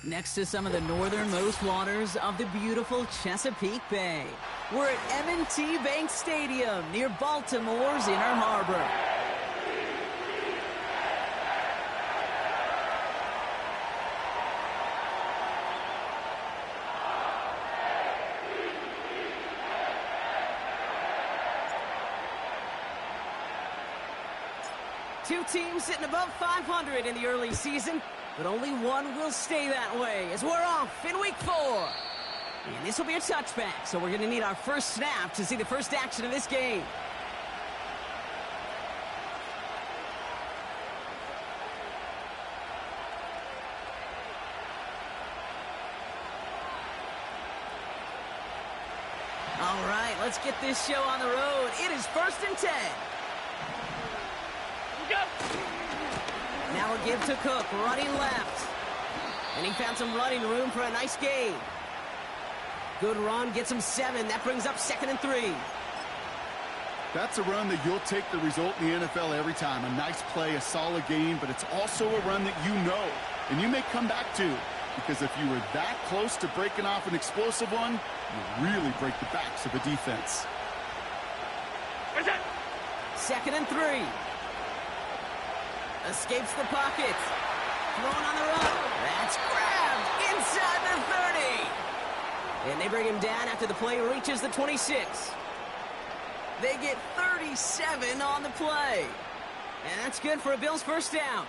Next to some of the northernmost waters of the beautiful Chesapeake Bay, we're at M&T Bank Stadium near Baltimore's Inner Harbor. Two teams sitting above 500 in the early season, but only one will stay that way as we're off in week 4. And this will be a touchback, so we're going to need our first snap to see the first action of this game. All right, let's get this show on the road. It is 1st and 10. Now a give to Cook, running left. And he found some running room for a nice gain. Good run, gets him 7. That brings up 2nd and 3. That's a run that you'll take the result in the NFL every time. A nice play, a solid game, but it's also a run that you know and you may come back to. Because if you were that close to breaking off an explosive one, you really break the backs of a defense. 2nd and 3. Escapes the pocket. Thrown on the run. That's grabbed inside the 30. And they bring him down after the play reaches the 26. They get 37 on the play. And that's good for a Bills first down.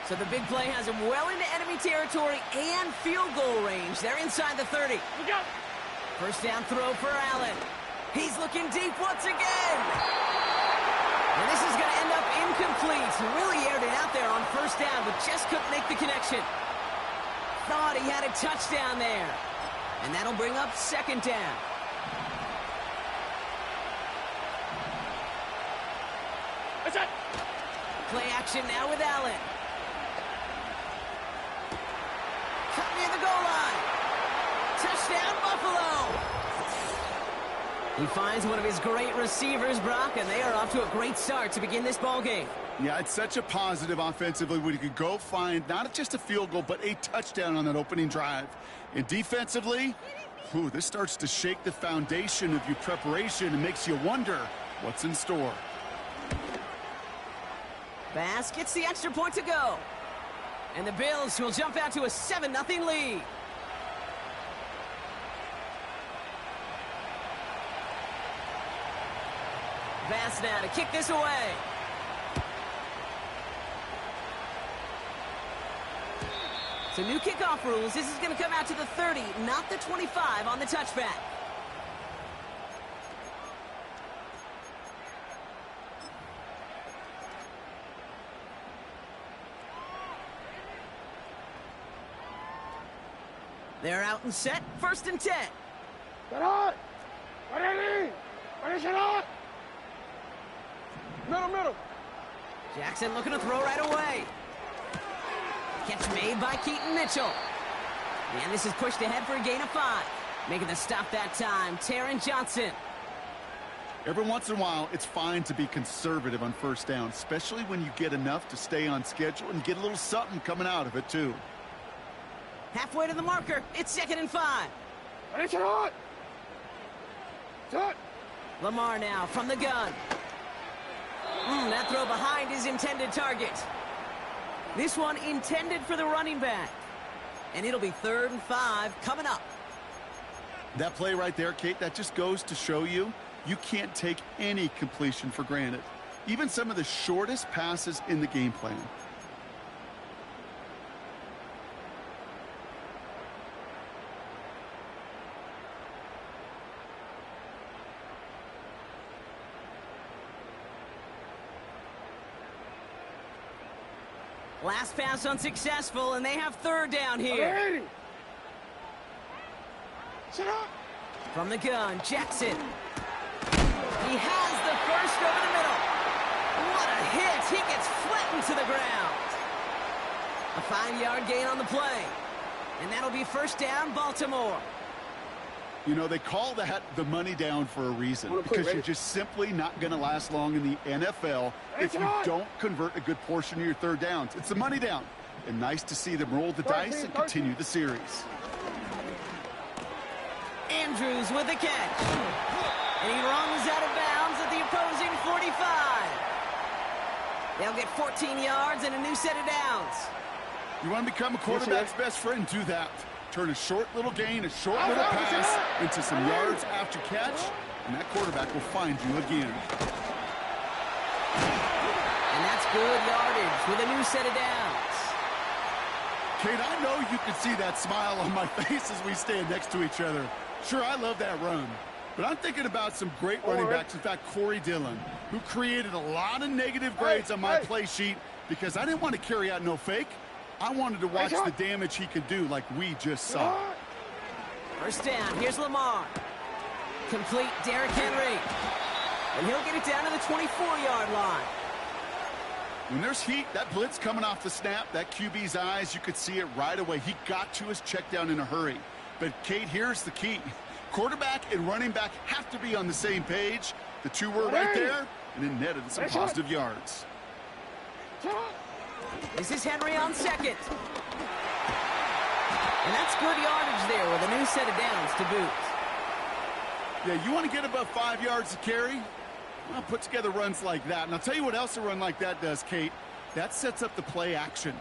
So the big play has him well into enemy territory and field goal range. They're inside the 30. First down throw for Allen. He's looking deep once again. And this is going to end up incomplete. He really aired it out there on first down, but just couldn't make the connection. Thought he had a touchdown there. And that'll bring up 2nd down. Play action now with Allen. Cut near the goal line. Touchdown, Buffalo. He finds one of his great receivers, Brock, and they are off to a great start to begin this ballgame. Yeah, it's such a positive offensively when you could go find not just a field goal, but a touchdown on that opening drive. And defensively, this starts to shake the foundation of your preparation and makes you wonder what's in store. Bass gets the extra point to go. And the Bills will jump out to a 7-0 lead. Bass now to kick this away. So new kickoff rules. This is going to come out to the 30, not the 25 on the touchback. They're out and set. 1st and 10. Middle. Jackson looking to throw right away. Catch made by Keaton Mitchell. And this is pushed ahead for a gain of 5. Making the stop that time, Taron Johnson. Every once in a while, it's fine to be conservative on first down, especially when you get enough to stay on schedule and get a little something coming out of it, too. Halfway to the marker, it's 2nd and 5. Lamar now from the gun. That throw behind his intended target. This one intended for the running back. And it'll be 3rd and 5 coming up. That play right there, Kate, that just goes to show you can't take any completion for granted. Even some of the shortest passes in the game plan. Last pass unsuccessful, and they have 3rd down here. From the gun, Jackson. He has the first over the middle. What a hit. He gets flattened to the ground. A 5-yard gain on the play. And that'll be 1st down, Baltimore. You know, they call that the money down for a reason, because you're just simply not going to last long in the NFL if you don't convert a good portion of your 3rd downs. It's the money down. And nice to see them roll the dice and continue the series. Andrews with the catch. And he runs out of bounds at the opposing 45. They'll get 14 yards and a new set of downs. You want to become a quarterback's best friend? Do that. Turn a short little gain, a short little pass into some yards after catch, and that quarterback will find you again. And that's good yardage with a new set of downs. Kate, I know you can see that smile on my face as we stand next to each other. Sure, I love that run. But I'm thinking about some great running backs. In fact, Corey Dillon, who created a lot of negative grades on my play sheet because I didn't want to carry out no fake. I wanted to watch the damage he could do like we just saw. First down, here's Lamar. Complete Derrick Henry. And he'll get it down to the 24-yard line. When there's heat, that blitz coming off the snap, that QB's eyes, you could see it right away. He got to his check down in a hurry. But, Kate, here's the key. Quarterback and running back have to be on the same page. The two were right there, and it netted some positive yards. This is Henry on second. And that's good yardage there with a new set of downs to boot. Yeah, you want to get above 5 yards to carry? Well, put together runs like that. And I'll tell you what else a run like that does, Kate. That sets up the play action,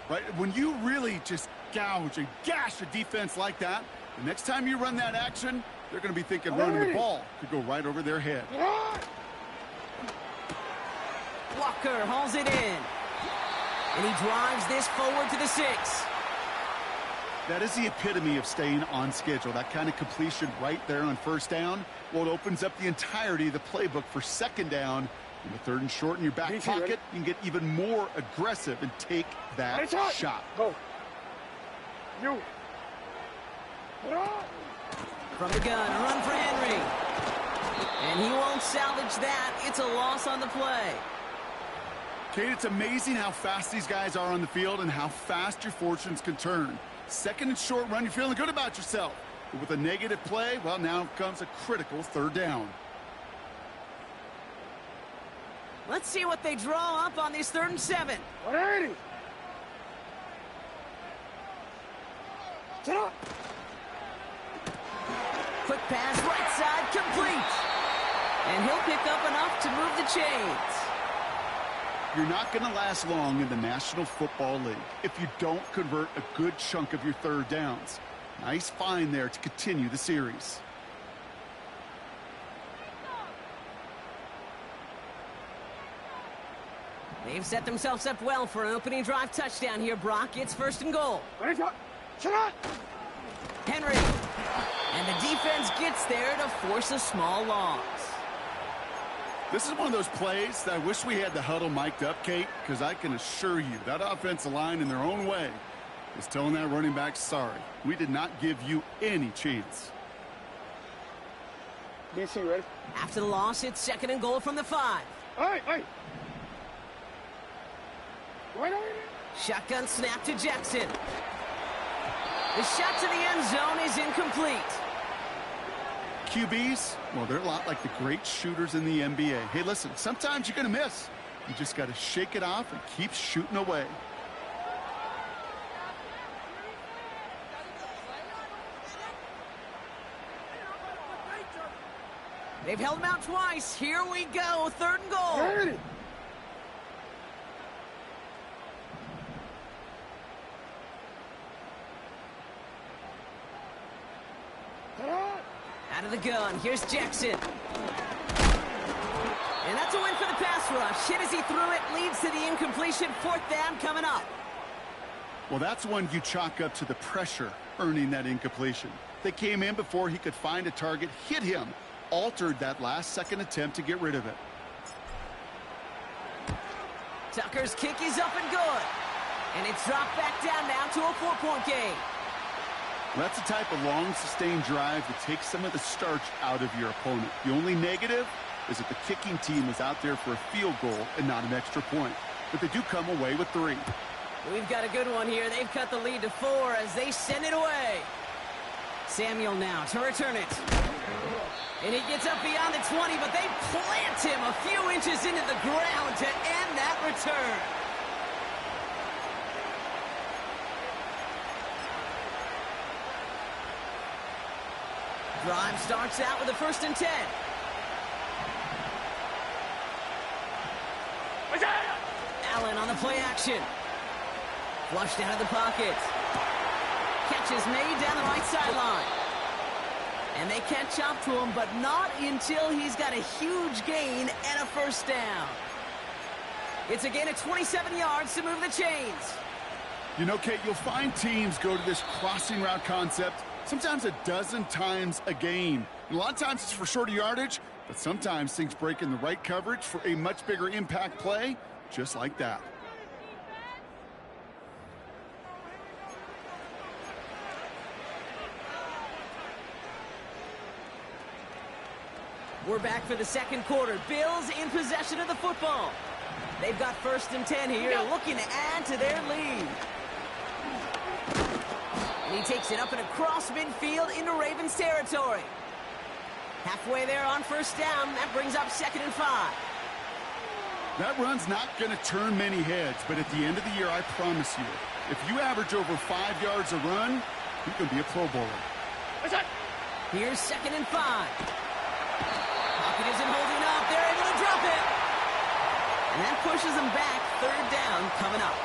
right? When you really just gouge and gash a defense like that, the next time you run that action, they're going to be thinking running the ball could go right over their head. Walker hauls it in. And he drives this forward to the 6. That is the epitome of staying on schedule. That kind of completion right there on first down. Well, it opens up the entirety of the playbook for second down. In the third and short in your back pocket, you can get even more aggressive and take that shot. Go. You. From the gun, a run for Henry. And he won't salvage that. It's a loss on the play. Kate, it's amazing how fast these guys are on the field and how fast your fortunes can turn. Second and short run, you're feeling good about yourself. But with a negative play, well, now comes a critical third down. Let's see what they draw up on this 3rd and 7. 180. Sit up. Quick pass, right side, complete. And he'll pick up enough to move the chains. You're not going to last long in the National Football League if you don't convert a good chunk of your third downs. Nice find there to continue the series. They've set themselves up well for an opening drive touchdown here, Brock. It's 1st and goal. Henry. And the defense gets there to force a small loss. This is one of those plays that I wish we had the huddle mic'd up, Kate, because I can assure you that offensive line in their own way is telling that running back, sorry, we did not give you any chance. DC, ready? After the loss, it's 2nd and goal from the 5. Hey. Shotgun snap to Jackson. The shot to the end zone is incomplete. QBs, well, they're a lot like the great shooters in the NBA. Hey, listen, sometimes you're going to miss. You just got to shake it off and keep shooting away. They've held him out twice. Here we go, 3rd and goal. Ready. Out of the gun, here's Jackson. And that's a win for the pass rush. Hit as he threw it, leads to the incompletion. 4th down coming up. Well, that's one you chalk up to the pressure earning that incompletion. They came in before he could find a target, hit him, altered that last-second attempt to get rid of it. Tucker's kick is up and good. And it's dropped back down now to a 4-point game. That's the type of long, sustained drive that takes some of the starch out of your opponent. The only negative is that the kicking team is out there for a field goal and not an extra point. But they do come away with 3. We've got a good one here. They've cut the lead to 4 as they send it away. Samuel now to return it. And he gets up beyond the 20, but they plant him a few inches into the ground to end that return. Drive starts out with a 1st and 10. Allen on the play action. Flushed out of the pocket. Catch is made down the right sideline. And they catch up to him, but not until he's got a huge gain and a 1st down. It's a gain of 27 yards to move the chains. You know, Kate, you'll find teams go to this crossing route concept sometimes a dozen times a game. And a lot of times it's for shorter yardage, but sometimes things break in the right coverage for a much bigger impact play, just like that. We're back for the 2nd quarter. Bills in possession of the football. They've got 1st and 10 here, looking to add to their lead. And he takes it up and across midfield into Ravens territory. Halfway there on 1st down. That brings up 2nd and 5. That run's not going to turn many heads, but at the end of the year, I promise you, if you average over 5 yards a run, you can be a Pro Bowler. Here's 2nd and 5. Pocket isn't holding up. They're able to drop it. And that pushes them back. 3rd down coming up.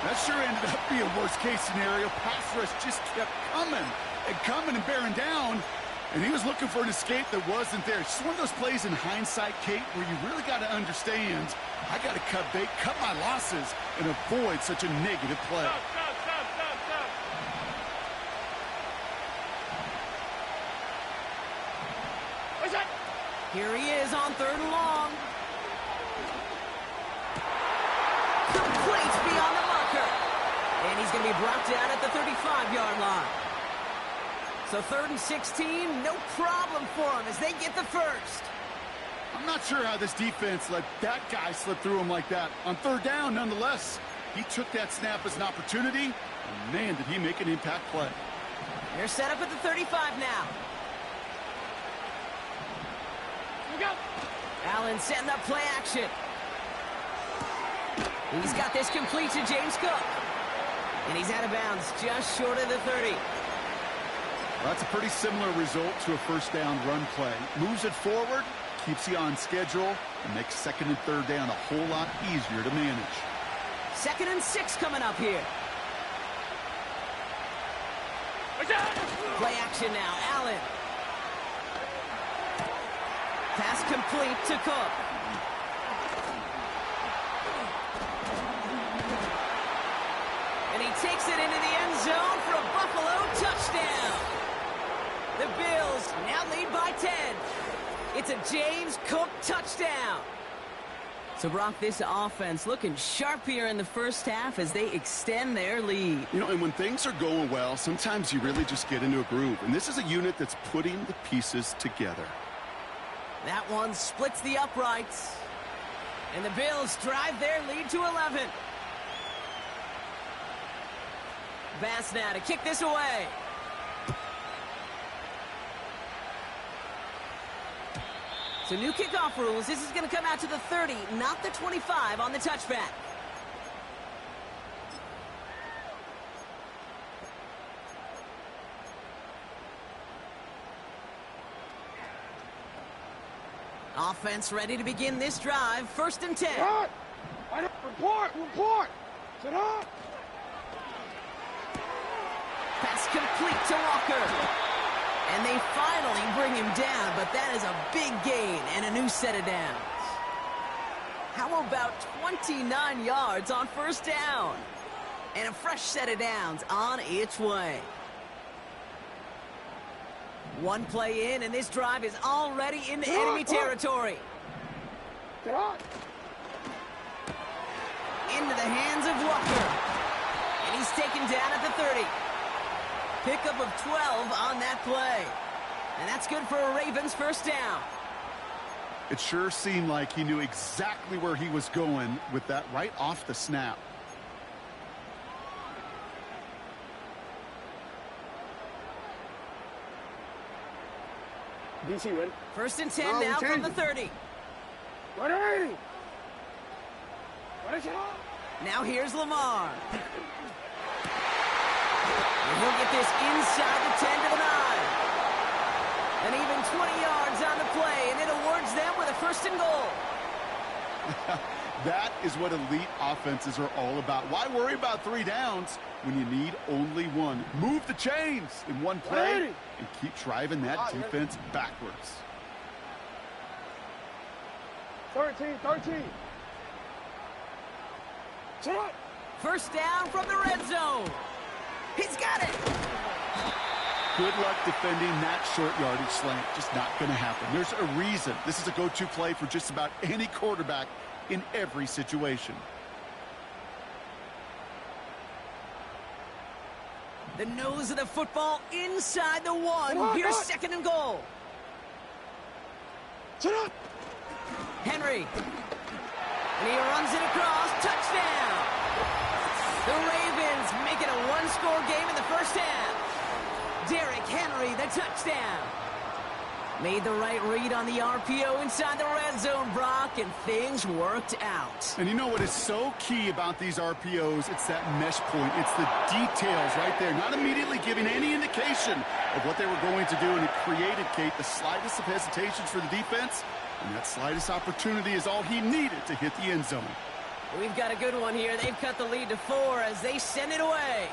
That sure ended up being worst-case scenario. Pass rush just kept coming and bearing down. And he was looking for an escape that wasn't there. It's just one of those plays in hindsight, Kate, where you really got to understand, I got to cut bait, cut my losses, and avoid such a negative play. Stop. Here he is on 3rd and long. Complete beyond the marker. And he's going to be brought down at the 35-yard line. So 3rd and 16, no problem for him as they get the 1st. I'm not sure how this defense let that guy slip through him like that. On 3rd down, nonetheless, he took that snap as an opportunity, and man, did he make an impact play. They're set up at the 35 now. Allen setting up play action. He's got this complete to James Cook. And he's out of bounds just short of the 30. Well, that's a pretty similar result to a 1st down run play. Moves it forward, keeps you on schedule, and makes 2nd and 3rd down a whole lot easier to manage. 2nd and 6 coming up here. Play action now, Allen. Pass complete to Cook. And he takes it into the end zone for a Buffalo touchdown. The Bills now lead by 10. It's a James Cook touchdown. So, Brock, this offense looking sharp here in the 1st half as they extend their lead. You know, and when things are going well, sometimes you really just get into a groove. And this is a unit that's putting the pieces together. That one splits the uprights. And the Bills drive their lead to 11. Bass now to kick this away. So new kickoff rules. This is going to come out to the 30, not the 25 on the touchback. Offense ready to begin this drive. 1st and 10. Report. Sit up. Pass complete to Walker. And they finally bring him down, but that is a big gain and a new set of downs. How about 29 yards on 1st down? And a fresh set of downs on its way. One play in, and this drive is already into enemy territory. Into the hands of Walker. And he's taken down at the 30. Pickup of 12 on that play. And that's good for a Ravens 1st down. It sure seemed like he knew exactly where he was going with that right off the snap. DC, ready? 1st and 10 now from the 30. Ready? Now here's Lamar. And he'll get this inside the 10 to the 9. And even 20 yards on the play, and it awards them with a 1st and goal. That is what elite offenses are all about. Why worry about 3 downs when you need only 1? Move the chains in one play and keep driving that defense backwards. 13. Set up. 1st down from the red zone. He's got it. Good luck defending that short yardage slant. Just not going to happen. There's a reason this is a go-to play for just about any quarterback in every situation. The nose of the football inside the 1. Here's 2nd and goal. Set up. Henry. And he runs it across. Touchdown. The Ravens make it a 1-score game in the 1st half. Derrick Henry, the touchdown. Made the right read on the RPO inside the red zone, Brock, and things worked out. And you know what is so key about these RPOs? It's that mesh point. It's the details right there. Not immediately giving any indication of what they were going to do, and it created, Kate, the slightest of hesitations for the defense. And that slightest opportunity is all he needed to hit the end zone. We've got a good one here. They've cut the lead to 4 as they send it away.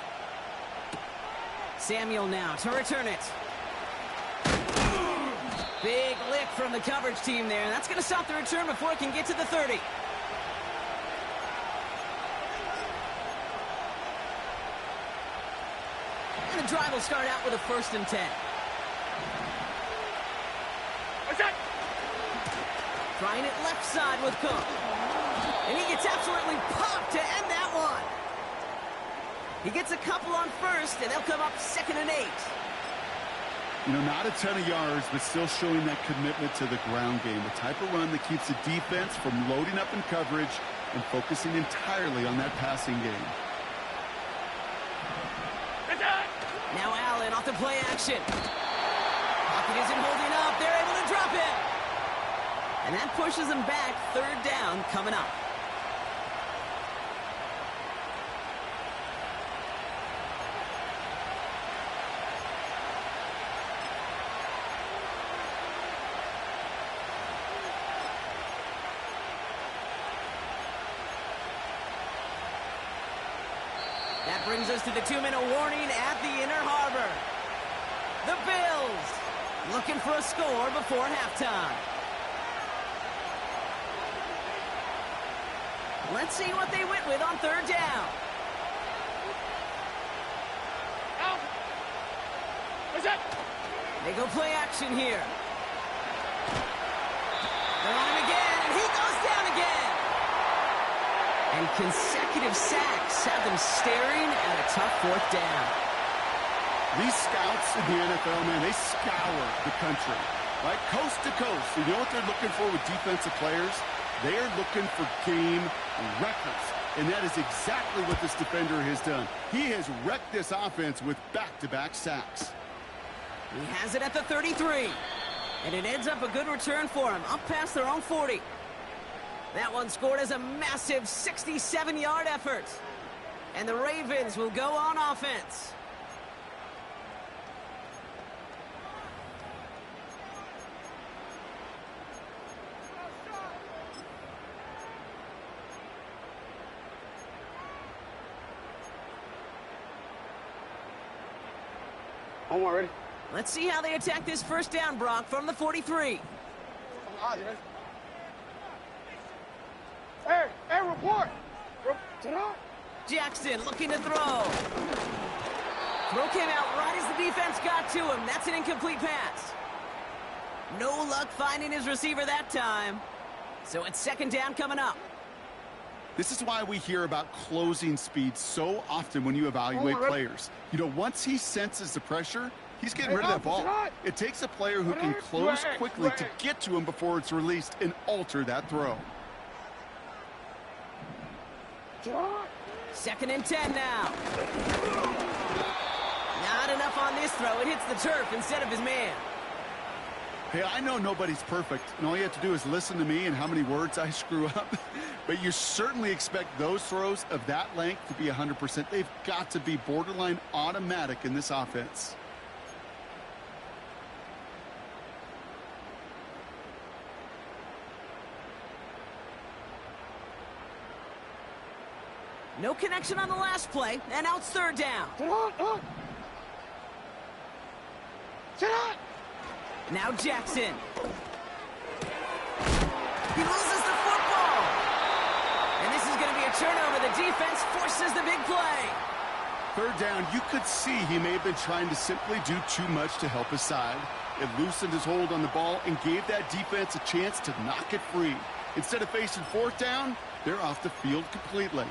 Samuel now to return it. Big lick from the coverage team there. That's going to stop the return before it can get to the 30. And the drive will start out with a 1st and 10. Trying it left side with Cook. And he gets absolutely popped to end that one. He gets a couple on 1st, and they'll come up 2nd and 8. You know, not a ton of yards, but still showing that commitment to the ground game. The type of run that keeps the defense from loading up in coverage and focusing entirely on that passing game. Now Allen off the play action. Pocket isn't holding up. They're able to drop it. And that pushes them back. 3rd down coming up. That brings us to the 2-minute warning at the Inner Harbor. The Bills looking for a score before halftime. Let's see what they went with on 3rd down. They go play action here. They're on him again, and he goes down again. And consecutive sacks have them staring at a tough 4th down. These scouts in the NFL, man, they scour the country, right? Coast to coast. You know what they're looking for with defensive players? They are looking for game records. And that is exactly what this defender has done. He has wrecked this offense with back-to-back sacks. He has it at the 33. And it ends up a good return for him, up past their own 40. That one scored as a massive 67-yard effort. And the Ravens will go on offense. I'm ready. Let's see how they attack this 1st down, Brock, from the 43. Hey, report. Jackson looking to throw. Throw came out right as the defense got to him. That's an incomplete pass. No luck finding his receiver that time. So it's 2nd down coming up. This is why we hear about closing speed so often when you evaluate players. You know, once he senses the pressure, he's getting rid of that ball. It takes a player who can close quickly to get to him before it's released and alter that throw. 2nd and 10 now. Not enough on this throw. It hits the turf instead of his man. Hey, I know nobody's perfect, and all you have to do is listen to me and how many words I screw up. But you certainly expect those throws of that length to be 100%. They've got to be borderline automatic in this offense. No connection on the last play, and now it's third down. Now Jackson. He loses the football. And this is going to be a turnover. The defense forces the big play. Third down, you could see he may have been trying to simply do too much to help his side. It loosened his hold on the ball and gave that defense a chance to knock it free. Instead of facing fourth down, they're off the field completely.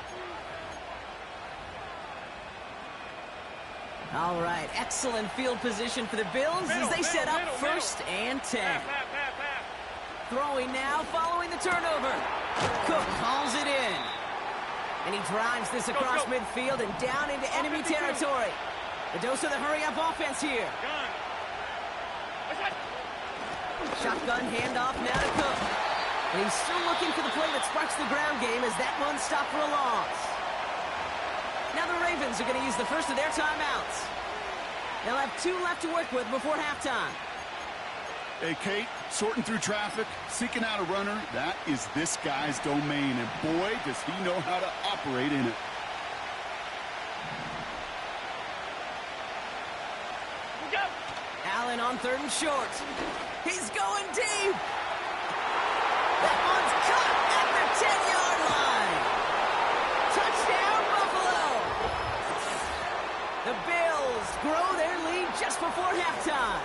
All right, excellent field position for the Bills as they set up first and 10. Throwing now, following the turnover. Cook calls it in. And he drives this across midfield and down into enemy territory. A dose of the hurry-up offense here. Shotgun handoff now to Cook. And he's still looking for the play that sparks the ground game as that one stopped for a loss. Now the Ravens are going to use the first of their timeouts. They'll have 2 left to work with before halftime. Hey, Kate, sorting through traffic, seeking out a runner, that is this guy's domain, and boy, does he know how to operate in it. Allen on third and short. He's going deep. That one's caught at the 10-yard line. Touchdown, Buffalo. The Bills grow their lead just before halftime.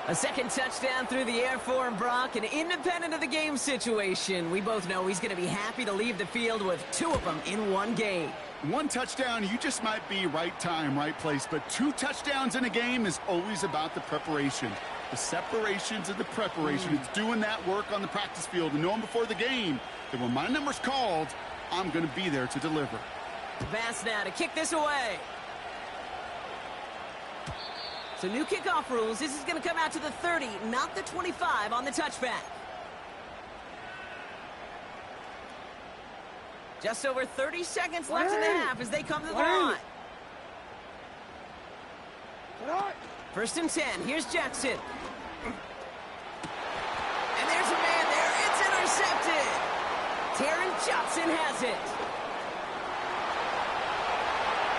A second touchdown through the air for him, Brock, and independent of the game situation, we both know he's going to be happy to leave the field with 2 of them in one game. 1 touchdown, you just might be right time, right place, but 2 touchdowns in a game is always about the preparation. The separations and the preparation. It's doing that work on the practice field and knowing before the game that when my number's called, I'm going to be there to deliver. Pass now to kick this away. So new kickoff rules. This is going to come out to the 30, not the 25 on the touchback. Just over 30 seconds left in the half as they come to the line. First and 10. Here's Jackson. And there's a man there. It's intercepted. Taron Johnson has it.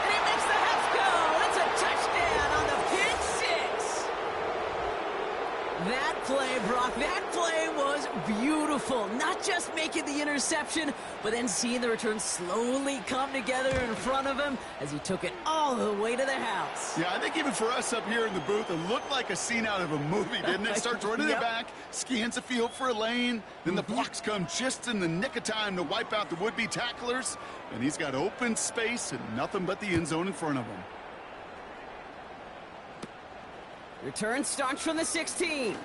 And he makes the Huffs go. It's a touchdown on the pick six. That play, Brock, that play was beautiful. Not just making the interception, but then seeing the return slowly come together in front of him as he took it all the way to the house. Yeah, I think even for us up here in the booth, it looked like a scene out of a movie, didn't it? Starts running it back, scans the field for a lane, then the blocks come just in the nick of time to wipe out the would-be tacklers, and he's got open space and nothing but the end zone in front of him. Return starts from the 16.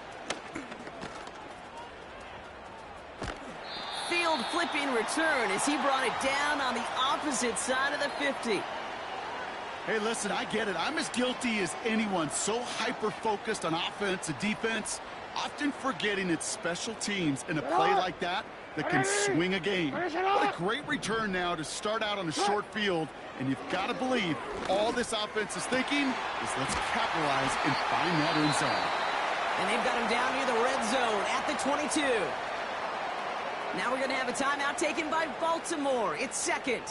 Field flipping return as he brought it down on the opposite side of the 50. Hey, listen, I get it. I'm as guilty as anyone. So hyper-focused on offense and defense, often forgetting it's special teams in a play like that can swing a game. What a great return now to start out on a short field, and you've got to believe all this offense is thinking is let's capitalize and find that end zone. And they've got him down near the red zone at the 22. Now we're going to have a timeout taken by Baltimore. It's second.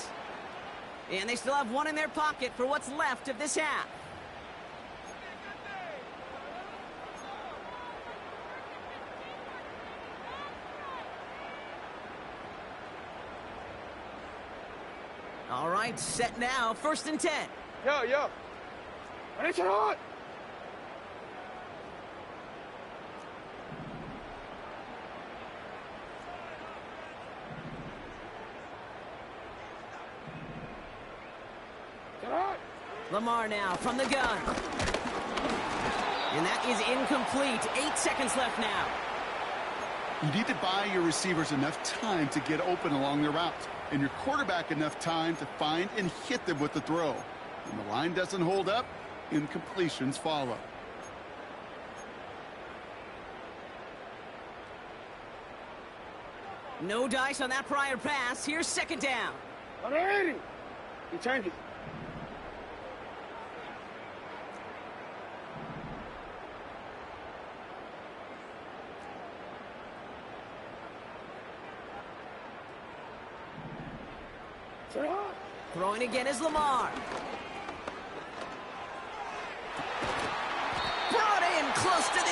And they still have 1 in their pocket for what's left of this half. All right, set now. First and 10. Yo. Finish it on. Lamar now from the gun. And that is incomplete. 8 seconds left now. You need to buy your receivers enough time to get open along their routes, and your quarterback enough time to find and hit them with the throw. When the line doesn't hold up, incompletions follow. No dice on that prior pass. Here's second down. Alrighty. You change it. Throwing again is Lamar. Brought in close to the 8.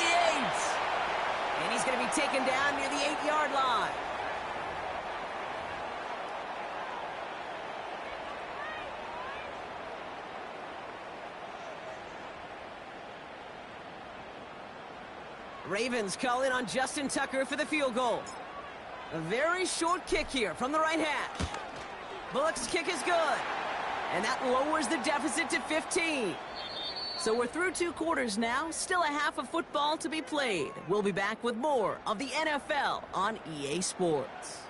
And he's going to be taken down near the 8-yard line. Ravens call in on Justin Tucker for the field goal. A very short kick here from the right hash. Bullock's kick is good. And that lowers the deficit to 15. So we're through 2 quarters now. Still a half of football to be played. We'll be back with more of the NFL on EA Sports.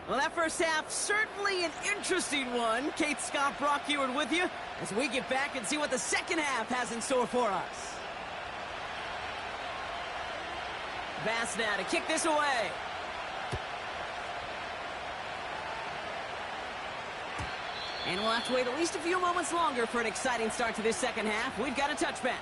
Well, that first half, certainly an interesting one. Kate, Scott, Brock Ewart with you as we get back and see what the second half has in store for us. Bass now to kick this away. And we'll have to wait at least a few moments longer for an exciting start to this second half. We've got a touchback.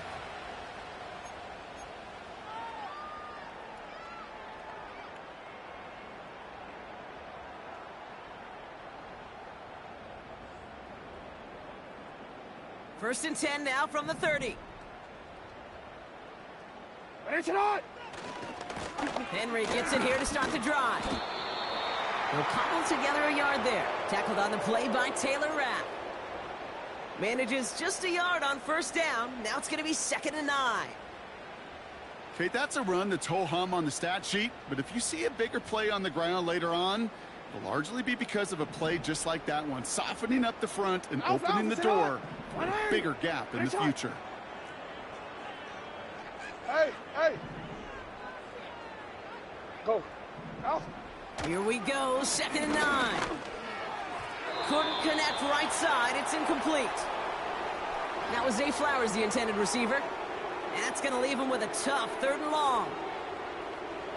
First and 10 now from the 30. Henry gets it here to start the drive. They'll cobble together a yard there. Tackled on the play by Taylor Rapp. Manages just a yard on first down. Now it's going to be 2nd and 9. Okay, that's a run that's ho-hum on the stat sheet, but if you see a bigger play on the ground later on, it'll largely be because of a play just like that one, softening up the front and opening the door for a bigger gap in the future. Hey! Go. Out. Here we go, 2nd and 9. Couldn't connect right side. It's incomplete. That was Zay Flowers, the intended receiver. And that's going to leave him with a tough 3rd and long.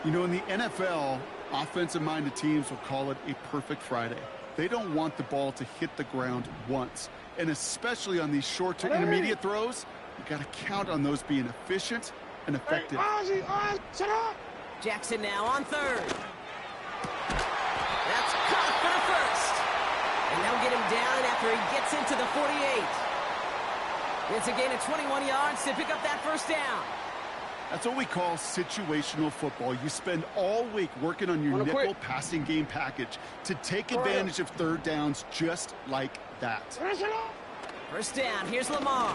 You know, in the NFL, offensive-minded teams will call it a perfect Friday. They don't want the ball to hit the ground once. And especially on these short to intermediate throws, you got to count on those being efficient and effective. Jackson now on 3rd. That's caught for the 1st. And they'll get him down after he gets into the 48. It's a gain of 21 yards to pick up that first down. That's what we call situational football. You spend all week working on your nickel passing game package to take advantage of 3rd downs just like that. First down, here's Lamar.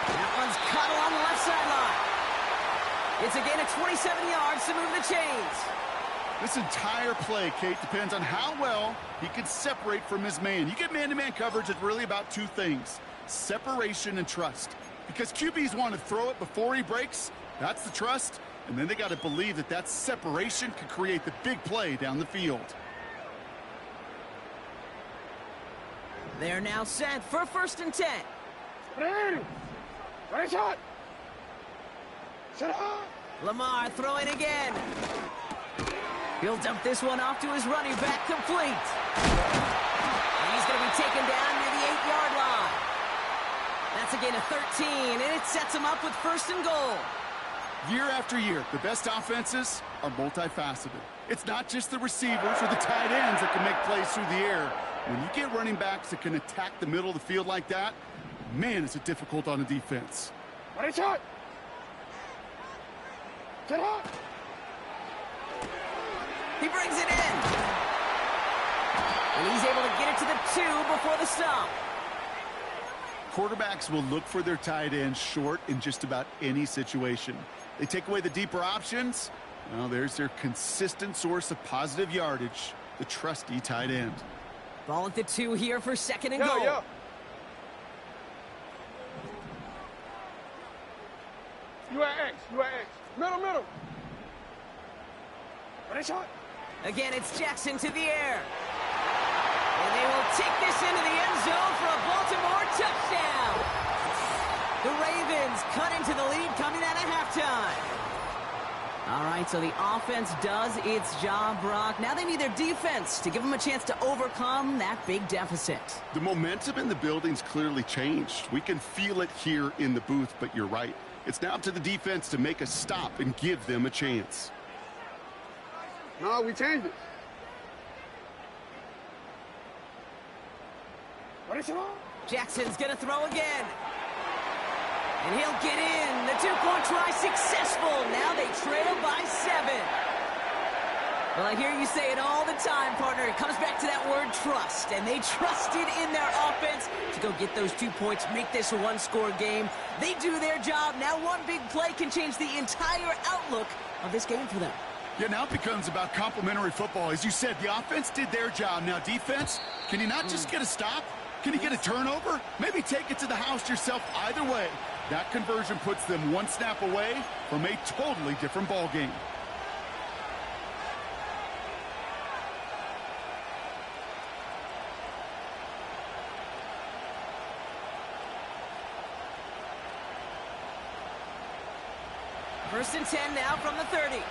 That one's cut along the left sideline. It's a gain of 27 yards to move the chains. This entire play, Kate, depends on how well he can separate from his man. You get man-to-man coverage, it's really about 2 things: separation and trust. Because QBs want to throw it before he breaks, that's the trust, and then they got to believe that that separation can create the big play down the field. They're now set for 1st and 10. Ready, shot. Lamar throwing again. He'll dump this one off to his running back, complete. And he's going to be taken down near the 8-yard line. That's a gain of 13, and it sets him up with 1st and goal. Year after year, the best offenses are multifaceted. It's not just the receivers or the tight ends that can make plays through the air. When you get running backs that can attack the middle of the field like that, man, is it difficult on a defense. Ready, shot. He brings it in. And he's able to get it to the 2 before the stop. Quarterbacks will look for their tight ends short in just about any situation. They take away the deeper options. Well, there's their consistent source of positive yardage, the trusty tight end. Ball at the 2 here for 2nd and goal. You at X. Middle. Ready, shot. Again, it's Jackson to the air. And they will take this into the end zone for a Baltimore touchdown. The Ravens cut into the lead coming out of halftime. All right, so the offense does its job, Brock. Now they need their defense to give them a chance to overcome that big deficit. The momentum in the building's clearly changed. We can feel it here in the booth, but you're right. It's now up to the defense to make a stop and give them a chance. No, we changed it. What is it on? Jackson's going to throw again. And he'll get in. The two-point try successful. Now they trail by 7. Well, I hear you say it all the time, partner. It comes back to that word trust. And they trusted in their offense to go get those 2 points, make this a one-score game. They do their job. Now one big play can change the entire outlook of this game for them. Yeah, now it becomes about complementary football. As you said, the offense did their job. Now defense, can you not just get a stop? Can you get a turnover? Maybe take it to the house yourself. Either way, that conversion puts them one snap away from a totally different ball game. First and 10 now from the 30.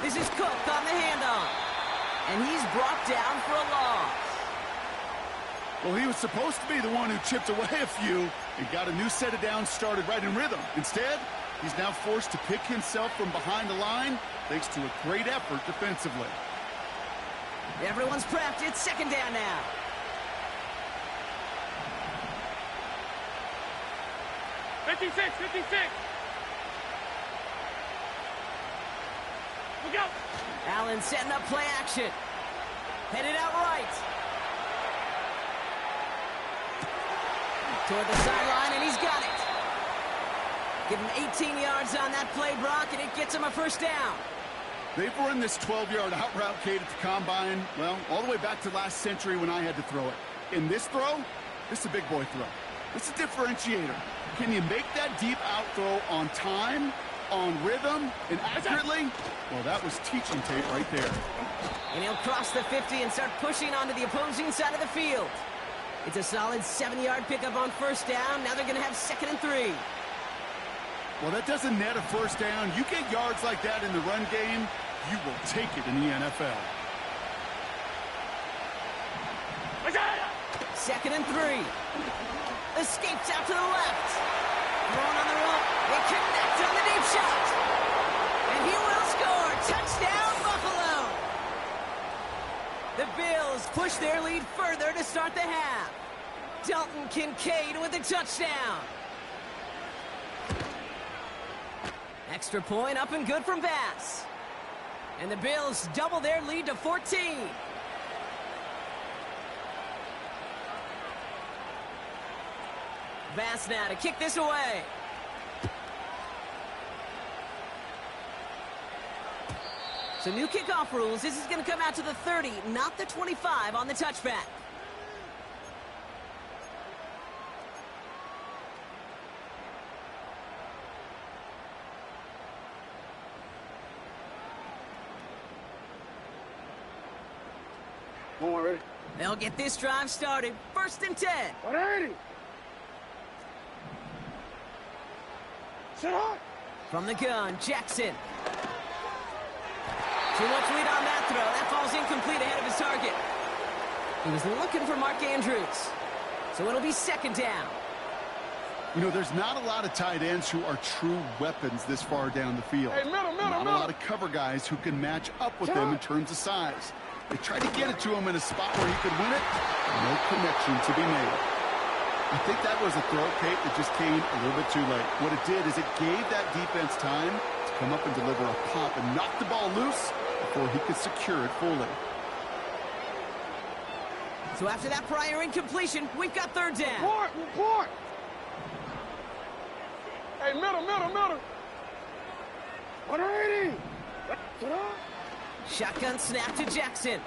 This is Cook on the handoff. And he's brought down for a loss. Well, he was supposed to be the one who chipped away a few and got a new set of downs started right in rhythm. Instead, he's now forced to pick himself from behind the line thanks to a great effort defensively. Everyone's prepped. It's second down now. Look out! Allen setting up play action. Headed out right. Toward the sideline, and he's got it. Give him 18 yards on that play, Brock, and it gets him a first down. They've run this 12-yard out route, Kate, at the combine, well, all the way back to last century when I had to throw it. In this throw, this is a big boy throw. It's a differentiator. Can you make that deep out throw on time, on rhythm, and accurately? Well, that was teaching tape right there. And he'll cross the 50 and start pushing onto the opposing side of the field. It's a solid 7-yard pickup on first down. Now they're going to have 2nd and 3. Well, that doesn't net a first down. You get yards like that in the run game, you will take it in the NFL. 2nd and 3. Escapes out to the left. Thrown on the rope. They connect on the deep shot. And he will score. Touchdown, Buffalo. The Bills push their lead further to start the half. Dalton Kincaid with a touchdown. Extra point up and good from Bass. And the Bills double their lead to 14. Bass now to kick this away. So new kickoff rules. This is going to come out to the 30, not the 25 on the touchback. One more, ready? They'll get this drive started. 1st and 10. 180. Sit hard. From the gun, Jackson. Too much lead on that throw. That falls incomplete ahead of his target. He was looking for Mark Andrews. So it'll be 2nd down. You know, there's not a lot of tight ends who are true weapons this far down the field. Hey, middle. Not a lot of cover guys who can match up with them in terms of size. They tried to get it to him in a spot where he could win it. No connection to be made. I think that was a throw, Kate, that just came a little bit too late. What it did is it gave that defense time to come up and deliver a pop and knock the ball loose before he could secure it fully. So after that prior incompletion, we've got 3rd down. Report. Hey, middle. 180. Sit hard. Shotgun snap to Jackson.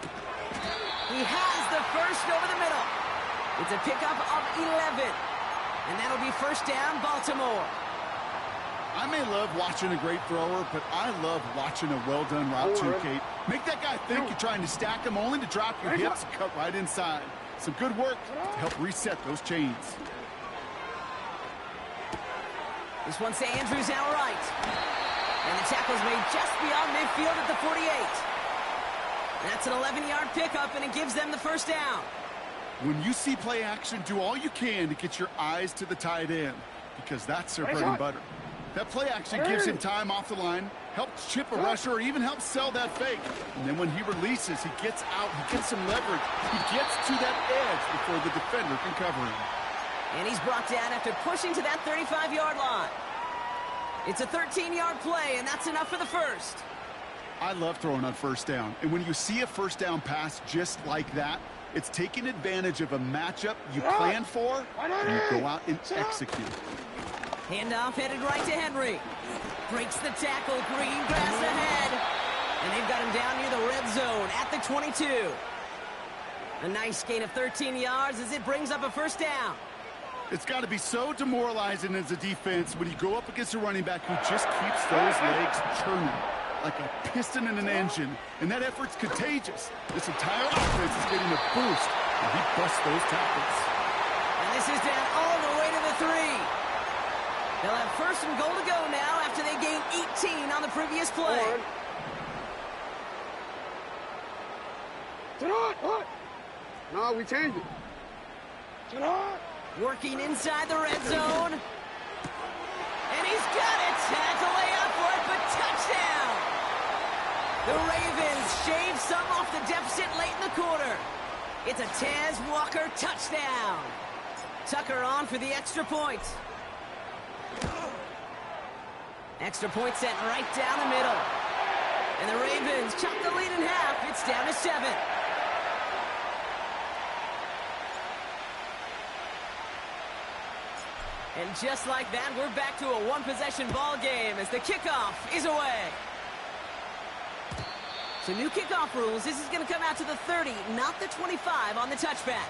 He has the first over the middle. It's a pickup of 11. And that'll be 1st down, Baltimore. I may love watching a great thrower, but I love watching a well-done route too, Kate. Make that guy think you're trying to stack him only to drop your hips and cut right inside. Some good work to help reset those chains. This one's to Andrews out right. And the tackle's made just beyond midfield at the 48. That's an 11-yard pickup, and it gives them the 1st down. When you see play action, do all you can to get your eyes to the tight end, because that's their bread and butter. That play action gives him time off the line, helps chip a rusher, or even helps sell that fake. And then when he releases, he gets out, he gets some leverage. He gets to that edge before the defender can cover him. And he's brought down after pushing to that 35-yard line. It's a 13-yard play, and that's enough for the first. I love throwing on first down. And when you see a first down pass just like that, it's taking advantage of a matchup you planned for, and you go out and execute. Handoff headed right to Henry. Breaks the tackle. Green grass ahead. And they've got him down near the red zone at the 22. A nice gain of 13 yards as it brings up a first down. It's got to be so demoralizing as a defense when you go up against a running back who just keeps those legs churning like a piston in an engine, and that effort's contagious. This entire offense is getting a boost, and he busts those tackles. And this is down all the way to the 3. They'll have first and goal to go now after they gained 18 on the previous play. No, we changed it. Working inside the red zone. And he's got it. Tackle layup for it, but touchdown. The Ravens shave some off the deficit late in the quarter. It's a Taz Walker touchdown. Tucker on for the extra point. Extra point sent right down the middle. And the Ravens chop the lead in half. It's down to 7. And just like that, we're back to a one-possession ball game as the kickoff is away. So new kickoff rules. This is going to come out to the 30, not the 25 on the touchback.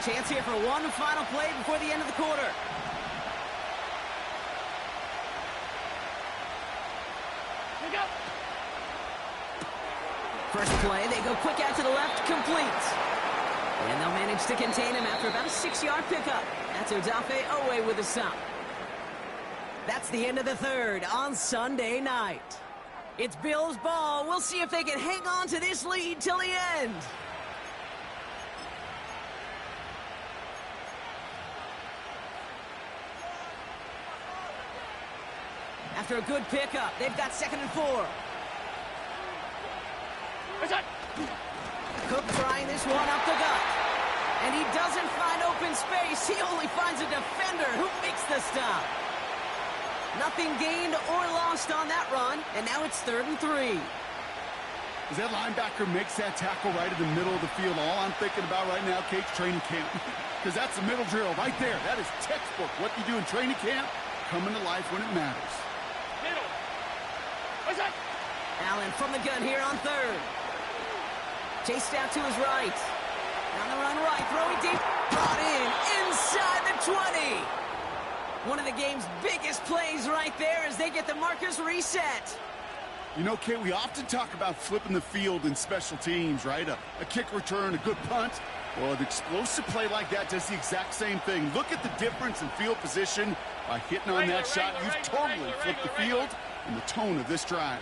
Chance here for one final play before the end of the quarter. First play, they go quick out to the left, complete. And they'll manage to contain him after about a 6-yard pickup. That's Odafe Owe with a stop. That's the end of the third on Sunday night. It's Bills ball. We'll see if they can hang on to this lead till the end. After a good pickup, they've got 2nd and 4. Cook trying this one up the gut. And he doesn't find open space. He only finds a defender who makes the stop. Nothing gained or lost on that run. And now it's 3rd and 3. As that linebacker makes that tackle right in the middle of the field, all I'm thinking about right now, Kate's training camp. Because that's the middle drill right there. That is textbook. What you do in training camp, coming to life when it matters. Allen from the gun here on 3rd. Chased out to his right. On the run right, throwing deep. Brought in inside the 20. One of the game's biggest plays right there as they get the markers reset. You know, Kate, we often talk about flipping the field in special teams, right? A kick return, a good punt. Well, an explosive play like that does the exact same thing. Look at the difference in field position by hitting on that shot. You've totally flipped the field and the tone of this drive.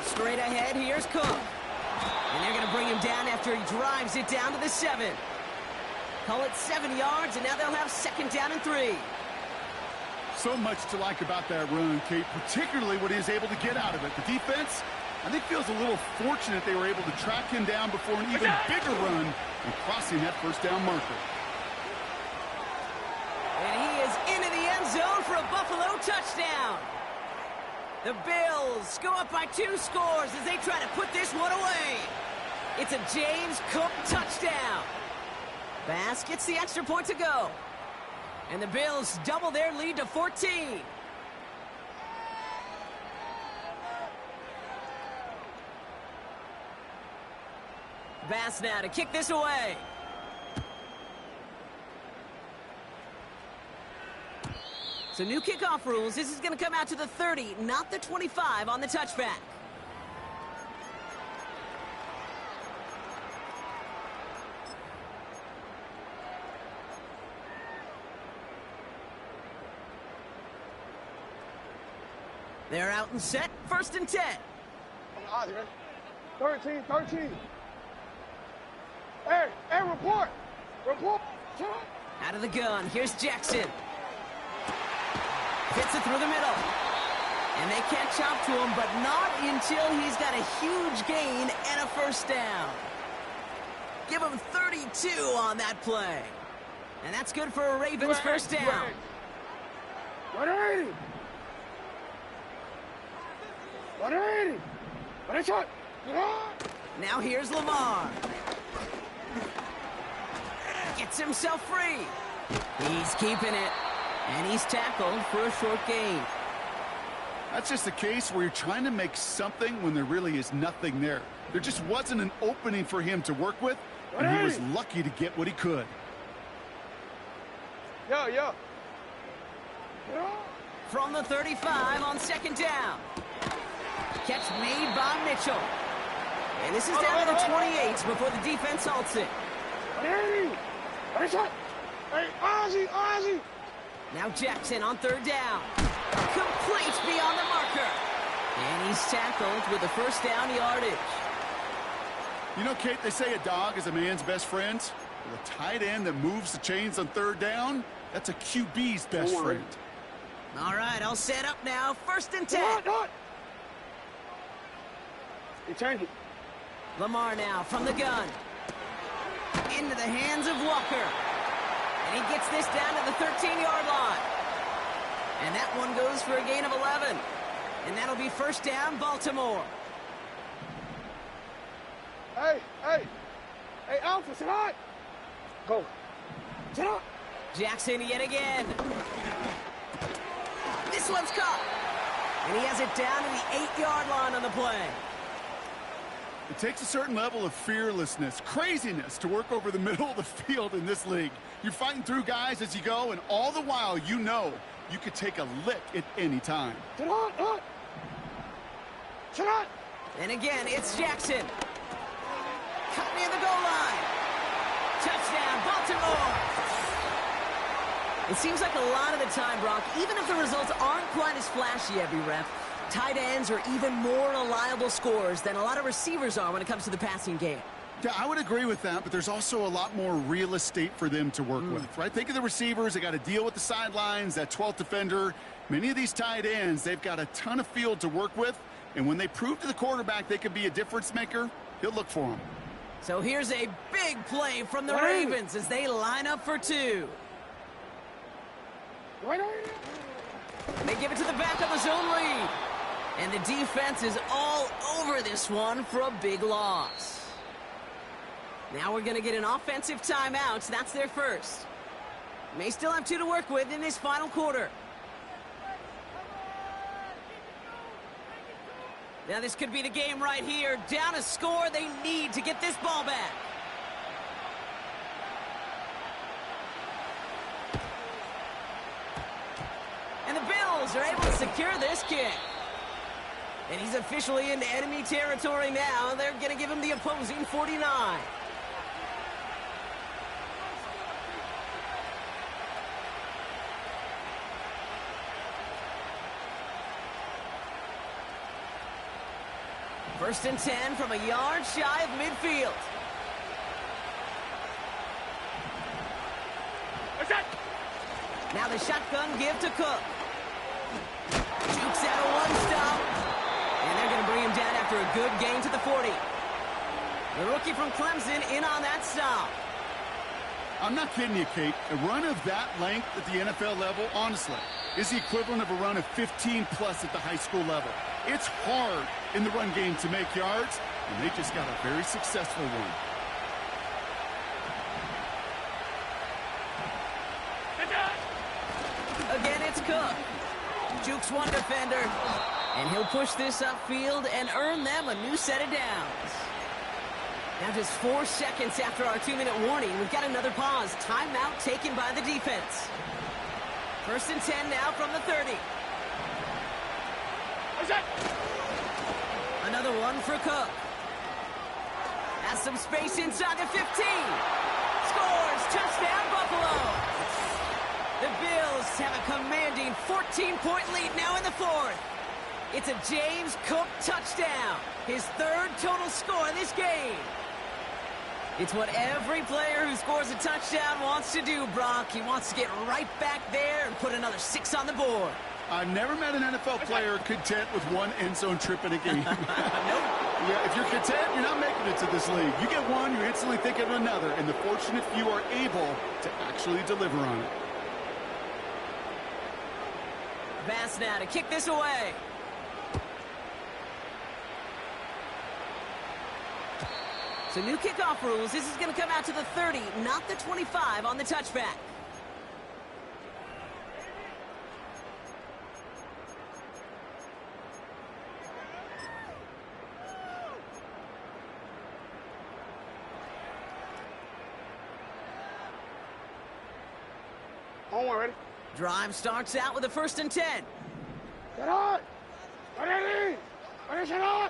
Straight ahead, here's Cook. And they're going to bring him down after he drives it down to the 7. Call it 7 yards, and now they'll have 2nd down and 3. So much to like about that run, Kate, particularly what he is able to get out of it. The defense, I think, feels a little fortunate they were able to track him down before an even bigger run and crossing that first down marker. And he is into the end zone for a Buffalo touchdown. The Bills go up by 2 scores as they try to put this one away. It's a James Cook touchdown. Bass gets the extra point to go. And the Bills double their lead to 14. Bass now to kick this away. So new kickoff rules. This is going to come out to the 30, not the 25 on the touchback. They're out and set, 1st and 10. On the odds, man. 13. Hey, report. Out of the gun, here's Jackson. Fits it through the middle. And they catch up to him, but not until he's got a huge gain and a 1st down. Give him 32 on that play. And that's good for a Ravens 1st down. 180. 180. 180. Now here's Lamar. Gets himself free. He's keeping it. And he's tackled for a short gain. That's just a case where you're trying to make something when there really is nothing there. There just wasn't an opening for him to work with, and he was lucky to get what he could. Yo. From the 35 on 2nd down. Catch made by Mitchell. And this is down to the 28 before the defense halts it. 180. Hey, Ozzy. Now Jackson on 3rd down. Complete beyond the marker. And he's tackled with the 1st down yardage. You know, Kate, they say a dog is a man's best friend. Well, a tight end that moves the chains on 3rd down, that's a QB's best friend. All right, I'll set up now. 1st and 10. He changed it. Lamar now from the gun. Into the hands of Walker. And he gets this down to the 13-yard line. And that one goes for a gain of 11. And that'll be 1st down, Baltimore. Hey, Alpha, sit on. Go. Sit on. Jackson yet again. This one's caught. And he has it down to the 8-yard line on the play. It takes a certain level of fearlessness, craziness to work over the middle of the field in this league. You're fighting through guys as you go, and all the while you know you could take a lick at any time. Sit on. And again, it's Jackson. Cut near the goal line. Touchdown, Baltimore. It seems like a lot of the time, Brock, even if the results aren't quite as flashy every rep, tight ends are even more reliable scorers than a lot of receivers are when it comes to the passing game. Yeah, I would agree with that, but there's also a lot more real estate for them to work with, right? Think of the receivers. They got to deal with the sidelines, that 12th defender. Many of these tight ends, they've got a ton of field to work with, and when they prove to the quarterback they can be a difference maker, he'll look for them. So here's a big play from the Ravens as they line up for 2. They give it to the back of the zone lead. And the defense is all over this one for a big loss. Now we're going to get an offensive timeout. That's their first. May still have 2 to work with in this final quarter. Now this could be the game right here. Down a score, they need to get this ball back. And the Bills are able to secure this kick. And he's officially into enemy territory now. They're going to give him the opposing 49. First and 10 from a yard shy of midfield. Now the shotgun give to Cook. Jukes out a one-stop. And they're going to bring him down after a good gain to the 40. The rookie from Clemson in on that stop. I'm not kidding you, Kate. A run of that length at the NFL level, honestly, is the equivalent of a run of 15-plus at the high school level. It's hard in the run game to make yards, and they just got a very successful one. Again, it's Cook. Jukes one defender, and he'll push this upfield and earn them a new set of downs. Now just 4 seconds after our 2-minute warning, we've got another pause. Timeout taken by the defense. First and 10 now from the 30. Another one for Cook. Has some space inside the 15. Scores, touchdown Buffalo. The Bills have a commanding 14-point lead now in the 4th. It's a James Cook touchdown. His third total score this game. It's what every player who scores a touchdown wants to do, Brock. He wants to get right back there and put another 6 on the board. I've never met an NFL player content with one end zone trip in a game. Nope. Yeah, if you're content, you're not making it to this league. You get one, you're instantly thinking of another, and the fortunate few are able to actually deliver on it. Pass now to kick this away. So new kickoff rules. This is going to come out to the 30, not the 25 on the touchback. On one, ready? Drive starts out with a 1st and 10. Get on! Ready? Ready, get on!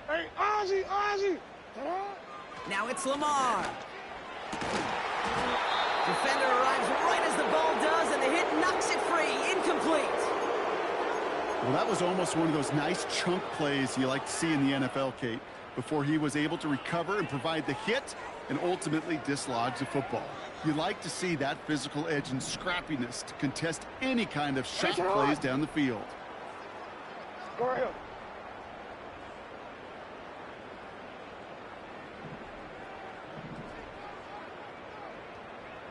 Hey, Ozzy, Ozzy! Get on! Now it's Lamar. Defender arrives right as the ball does, and the hit knocks it free. Incomplete. Well, that was almost one of those nice chunk plays you like to see in the NFL, Kate, before he was able to recover and provide the hit and ultimately dislodge the football. You like to see that physical edge and scrappiness to contest any kind of shot plays down the field. Go right here.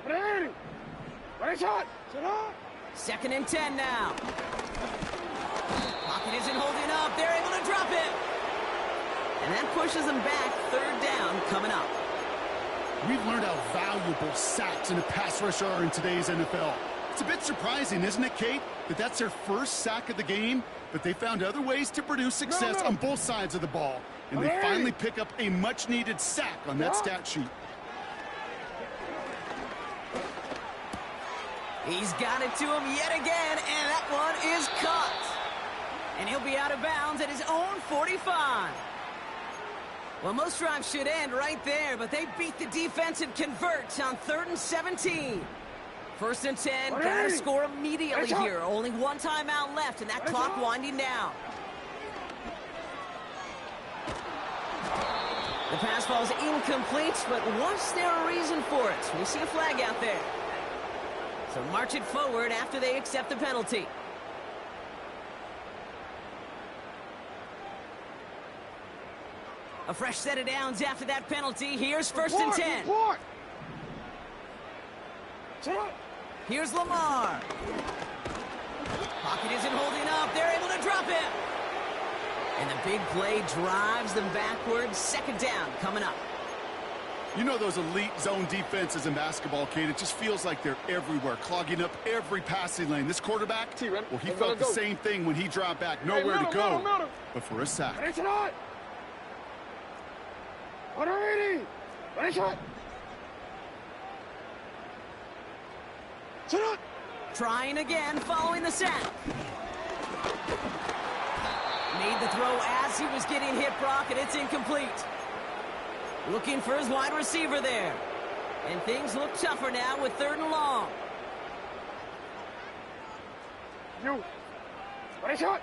Ready? Ready, shot! Sit on! 2nd and 10 now. Pocket isn't holding up. They're able to drop it. And that pushes them back. 3rd down coming up. We've learned how valuable sacks in a pass rush are in today's NFL. It's a bit surprising, isn't it, Kate, that that's their first sack of the game, but they found other ways to produce success on both sides of the ball, and they finally pick up a much-needed sack on that stat sheet. He's got it to him yet again, and that one is caught. And he'll be out of bounds at his own 45. Well, most drives should end right there, but they beat the defense and convert on 3rd and 17. 1st and 10, got to score immediately here. Only one timeout left, and that clock winding down. The pass ball is incomplete, but was there a reason for it? We see a flag out there. So march it forward after they accept the penalty. A fresh set of downs after that penalty. Here's 1st and 10. Here's Lamar. Pocket isn't holding up. They're able to drop it. And the big play drives them backwards. 2nd down coming up. You know those elite zone defenses in basketball, Kate, it just feels like they're everywhere, clogging up every passing lane. This quarterback, well, he felt the same thing when he dropped back. Nowhere to go but for a sack. Trying again following the sack. Made the throw as he was getting hit, Brock, and it's incomplete. Looking for his wide receiver there. And things look tougher now with 3rd and long. You. Ready, shot!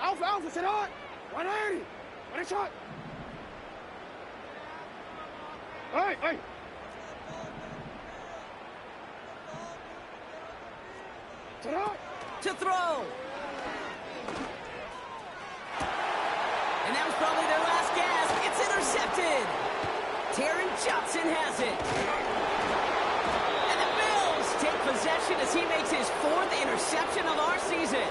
Alpha, Alpha, sit on! 180! Ready, shot! Hey, hey! Sit on! To throw! And that was probably their last gasp. It's intercepted! Taron Johnson has it. And the Bills take possession as he makes his 4th interception of our season.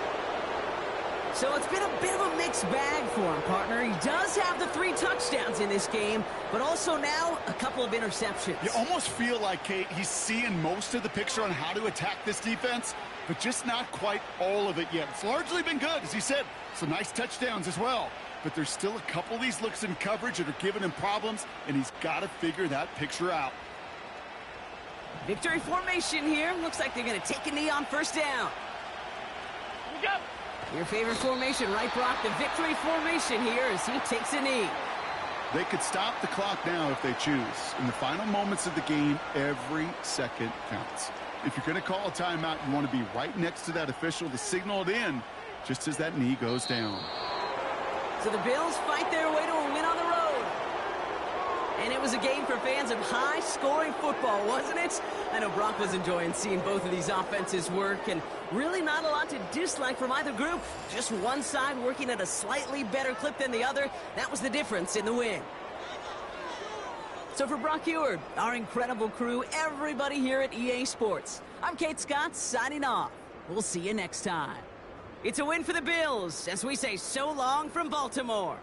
So it's been a bit of a mixed bag for him, partner. He does have the 3 touchdowns in this game, but also now a couple of interceptions. You almost feel like, Kate, he's seeing most of the picture on how to attack this defense, but just not quite all of it yet. It's largely been good, as he said. Some nice touchdowns as well. But there's still a couple of these looks in coverage that are giving him problems, and he's got to figure that picture out. Victory formation here. Looks like they're going to take a knee on 1st down. Your favorite formation, right, Brock? The victory formation here as he takes a knee. They could stop the clock now if they choose. In the final moments of the game, every second counts. If you're going to call a timeout, you want to be right next to that official to signal it in. just as that knee goes down. So the Bills fight their way to a win on the road. And it was a game for fans of high-scoring football, wasn't it? I know Brock was enjoying seeing both of these offenses work, and really not a lot to dislike from either group. Just one side working at a slightly better clip than the other. That was the difference in the win. So for Brock Eward, our incredible crew, everybody here at EA Sports, I'm Kate Scott signing off. We'll see you next time. It's a win for the Bills as we say so long from Baltimore.